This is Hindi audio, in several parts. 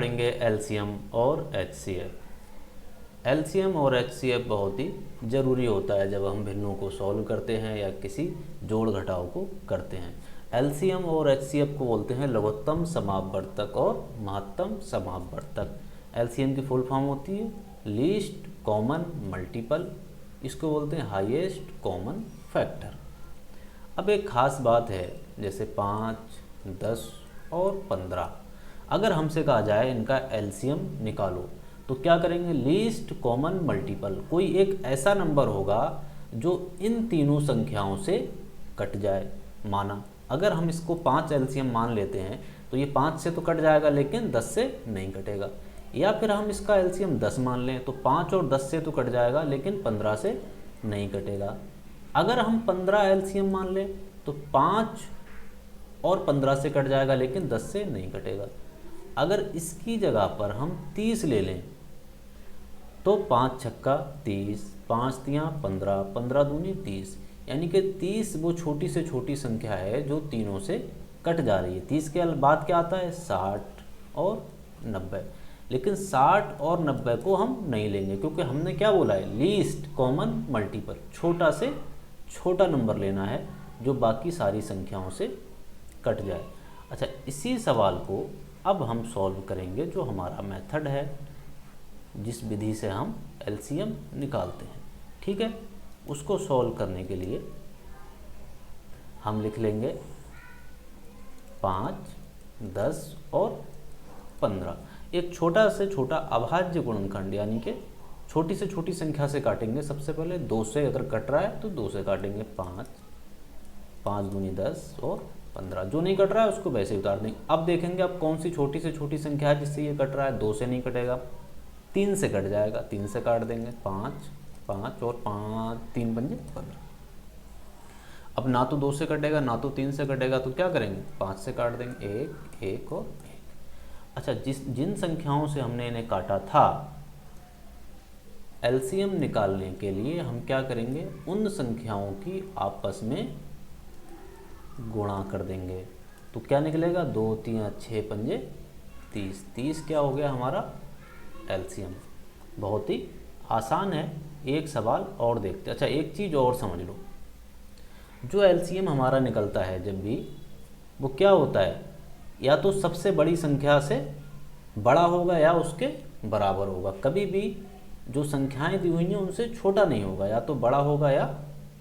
पढ़ेंगे एलसीएम और एचसीएफ। एलसीएम और एचसीएफ बहुत ही ज़रूरी होता है जब हम भिन्नों को सॉल्व करते हैं या किसी जोड़ घटाव को करते हैं। एलसीएम और एचसीएफ को बोलते हैं लघुत्तम समापवर्तक और महत्तम समापवर्तक। एलसीएम की फुल फॉर्म होती है लीस्ट कॉमन मल्टीपल, इसको बोलते हैं हाईएस्ट कॉमन फैक्टर। अब एक ख़ास बात है, जैसे 5, 10 और 15, अगर हमसे कहा जाए इनका एलसीएम निकालो तो क्या करेंगे? लीस्ट कॉमन मल्टीपल, कोई एक ऐसा नंबर होगा जो इन तीनों संख्याओं से कट जाए। माना अगर हम इसको 5 एलसीएम मान लेते हैं तो ये 5 से तो कट जाएगा लेकिन 10 से नहीं कटेगा। या फिर हम इसका एलसीएम 10 मान लें तो 5 और 10 से तो कट जाएगा लेकिन 15 से नहीं कटेगा। अगर हम 15 एलसीएम मान लें तो 5 और 15 से कट जाएगा लेकिन 10 से नहीं कटेगा। अगर इसकी जगह पर हम 30 ले लें तो 5 छक्का 30, 5 तियाँ 15, 15 दूनी 30, यानी कि 30 वो छोटी से छोटी संख्या है जो तीनों से कट जा रही है। 30 के बाद क्या आता है? 60 और 90। लेकिन 60 और 90 को हम नहीं लेंगे क्योंकि हमने क्या बोला है? लीस्ट कॉमन मल्टीपल, छोटा से छोटा नंबर लेना है जो बाकी सारी संख्याओं से कट जाए। अच्छा, इसी सवाल को अब हम सॉल्व करेंगे, जो हमारा मेथड है जिस विधि से हम एलसीएम निकालते हैं। ठीक है, उसको सॉल्व करने के लिए हम लिख लेंगे 5, 10 और 15। एक छोटा से छोटा अभाज्य गुणनखंड, यानी कि छोटी से छोटी संख्या से काटेंगे। सबसे पहले 2 से अगर कट रहा है तो 2 से काटेंगे। 5, 5 दूनी 10 और 15। जो नहीं कट रहा है उसको वैसे ही उतार देंगे। अब देखेंगे अब कौन सी छोटी से छोटी संख्या है जिससे ये कट रहा है। 2 से नहीं कटेगा, 3 से कट जाएगा, 3 से काट देंगे। 5, 5 और 5, 3 पंजे 15। अब ना तो 2 से कटेगा ना तो 3 से कटेगा, तो क्या करेंगे? 5 से काट देंगे। 1, 1 और 1। अच्छा, जिन संख्याओं से हमने इन्हें काटा था, एलसीएम निकालने के लिए हम क्या करेंगे? उन संख्याओं की आपस में गुणा कर देंगे। तो क्या निकलेगा? 2 3 6 पंजे 30। 30 क्या हो गया हमारा? एलसीएम। बहुत ही आसान है। एक सवाल और देखते हैं। अच्छा, एक चीज़ और समझ लो, जो एलसीएम हमारा निकलता है जब भी, वो क्या होता है? या तो सबसे बड़ी संख्या से बड़ा होगा या उसके बराबर होगा। कभी भी जो संख्याएं दी हुई हैं उनसे छोटा नहीं होगा, या तो बड़ा होगा या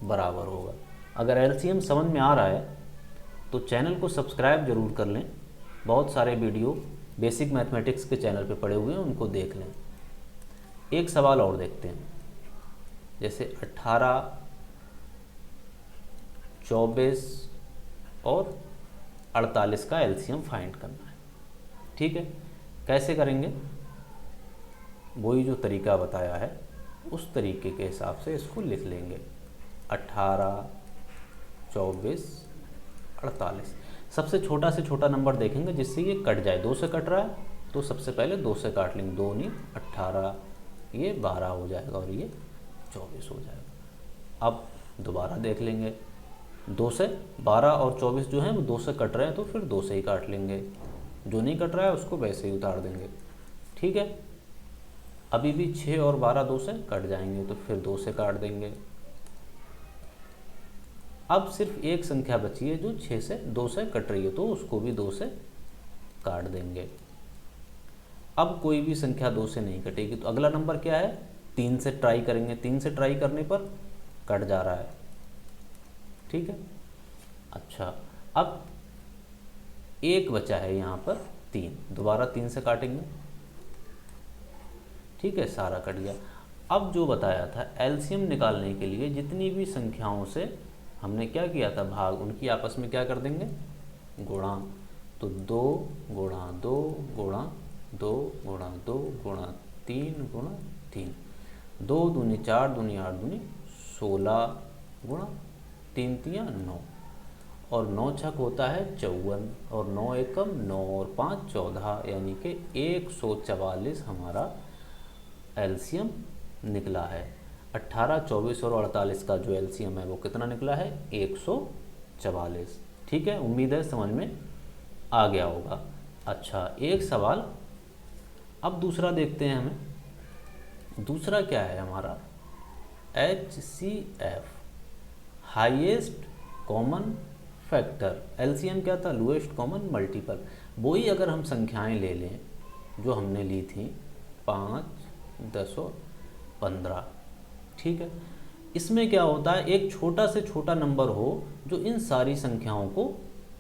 बराबर होगा। अगर एलसीएम समझ में आ रहा है तो चैनल को सब्सक्राइब जरूर कर लें। बहुत सारे वीडियो बेसिक मैथमेटिक्स के चैनल पे पड़े हुए हैं, उनको देख लें। एक सवाल और देखते हैं, जैसे 18, 24 और 48 का एलसीएम फाइंड करना है। ठीक है, कैसे करेंगे? वही जो तरीका बताया है उस तरीके के हिसाब से इसको लिख लेंगे। 18, 24, 48। सबसे छोटा से छोटा नंबर देखेंगे जिससे ये कट जाए। 2 से कट रहा है तो सबसे पहले 2 से काट लेंगे। 2 नहीं 18, ये 12 हो जाएगा और ये 24 हो जाएगा। अब दोबारा देख लेंगे, 2 से 12 और 24 जो हैं वो 2 से कट रहे हैं तो फिर 2 से ही काट लेंगे। जो नहीं कट रहा है उसको वैसे ही उतार देंगे। ठीक है, अभी भी 6 और 12 2 से कट जाएंगे तो फिर 2 से काट देंगे। अब सिर्फ एक संख्या बची है जो 6 से 2 से कट रही है, तो उसको भी 2 से काट देंगे। अब कोई भी संख्या 2 से नहीं कटेगी तो अगला नंबर क्या है? 3 से ट्राई करेंगे। 3 से ट्राई करने पर कट जा रहा है। ठीक है, अच्छा, अब एक बचा है यहाँ पर 3, दोबारा 3 से काटेंगे। ठीक है, सारा कट गया। अब जो बताया था एलसीएम निकालने के लिए जितनी भी संख्याओं से हमने क्या किया था भाग, उनकी आपस में क्या कर देंगे? गुणा। तो 2 गुणा 2 गुणा 2 गुणा 2 गुणा 3 गुणा 3। 2 दूनी 4 दूनी 8 दूनी 16 गुणा 3 तियाँ 9 और 9 छक होता है 54 और 9 एकम 9 और 5 14, यानी कि 144 हमारा एलसीएम निकला है। 18, 24 और 48 का जो एलसीएम है वो कितना निकला है? 144। ठीक है, उम्मीद है समझ में आ गया होगा। अच्छा, एक सवाल अब दूसरा देखते हैं हमें। दूसरा क्या है हमारा, HCF, highest common factor. LCM क्या था, लोएस्ट कॉमन मल्टीपल। वही अगर हम संख्याएं ले लें जो हमने ली थी 5, 10 और 15, ठीक है। इसमें क्या होता है, एक छोटा से छोटा नंबर हो जो इन सारी संख्याओं को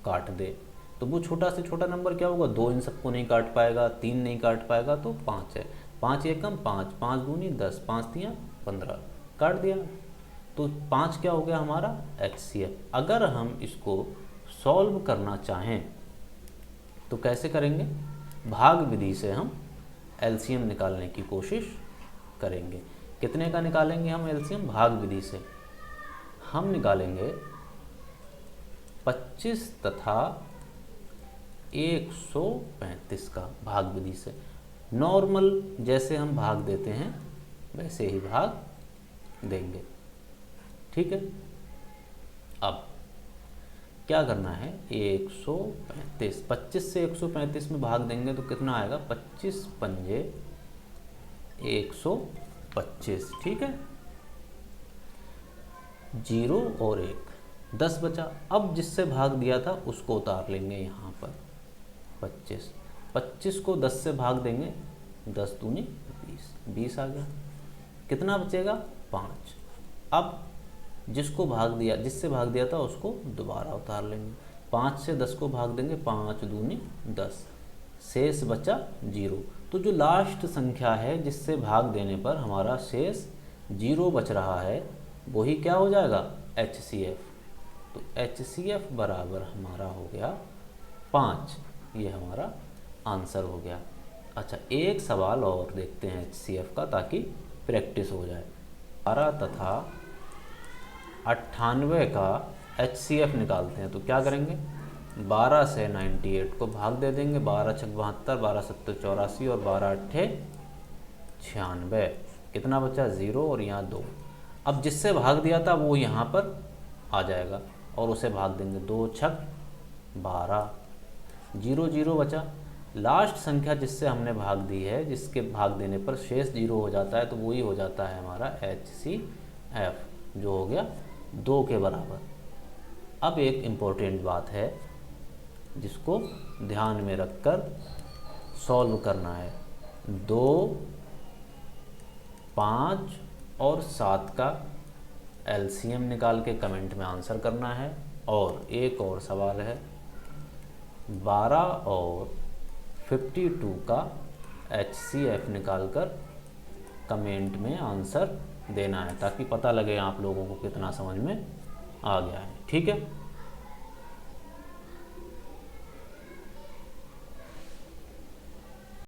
काट दे। तो वो छोटा से छोटा नंबर क्या होगा, 2 इन सबको नहीं काट पाएगा, 3 नहीं काट पाएगा, तो 5 है। 5 एकम 5, 5 दूनी 10, 5 तियाँ 15, काट दिया। तो 5 क्या हो गया हमारा HCF। अगर हम इसको सॉल्व करना चाहें तो कैसे करेंगे, भाग विधि से हम LCM निकालने की कोशिश करेंगे। कितने का निकालेंगे हम LCM, भाग विधि से हम निकालेंगे 25 तथा 135 का, भाग विधि से। नॉर्मल जैसे हम भाग देते हैं वैसे ही भाग देंगे, ठीक है। अब क्या करना है, 135, 25 से 135 में भाग देंगे तो कितना आएगा, 25 पंजे 125, ठीक है। 0 और 1, 10 बचा। अब जिससे भाग दिया था उसको उतार लेंगे यहाँ पर, 25 को 10 से भाग देंगे, 10 दूनी 20, 20 आ गया। कितना बचेगा, 5। अब जिसको भाग दिया, जिससे भाग दिया था उसको दोबारा उतार लेंगे। 5 से 10 को भाग देंगे, 5 दूनी 10, शेष बचा 0। तो जो लास्ट संख्या है जिससे भाग देने पर हमारा शेष 0 बच रहा है, वही क्या हो जाएगा, HCF। तो HCF बराबर हमारा हो गया 5। ये हमारा आंसर हो गया। अच्छा, एक सवाल और देखते हैं HCF का, ताकि प्रैक्टिस हो जाए। 12 तथा 98 का HCF निकालते हैं। तो क्या करेंगे, 12 से 98 को भाग दे देंगे, 12 छक 72, 12 सत्तर 84 और 12 अट्ठे 96। कितना बचा, 0 और यहाँ 2। अब जिससे भाग दिया था वो यहाँ पर आ जाएगा और उसे भाग देंगे, 2 छक 12, 0 0 बचा। लास्ट संख्या जिससे हमने भाग दी है, जिसके भाग देने पर शेष 0 हो जाता है, तो वही हो जाता है हमारा HCF, जो हो गया 2 के बराबर। अब एक इम्पोर्टेंट बात है जिसको ध्यान में रखकर सॉल्व करना है। 2, 5 और 7 का LCM निकाल के कमेंट में आंसर करना है। और एक और सवाल है, 12 और 52 का HCF निकालकर कमेंट में आंसर देना है, ताकि पता लगे आप लोगों को कितना समझ में आ गया है, ठीक है।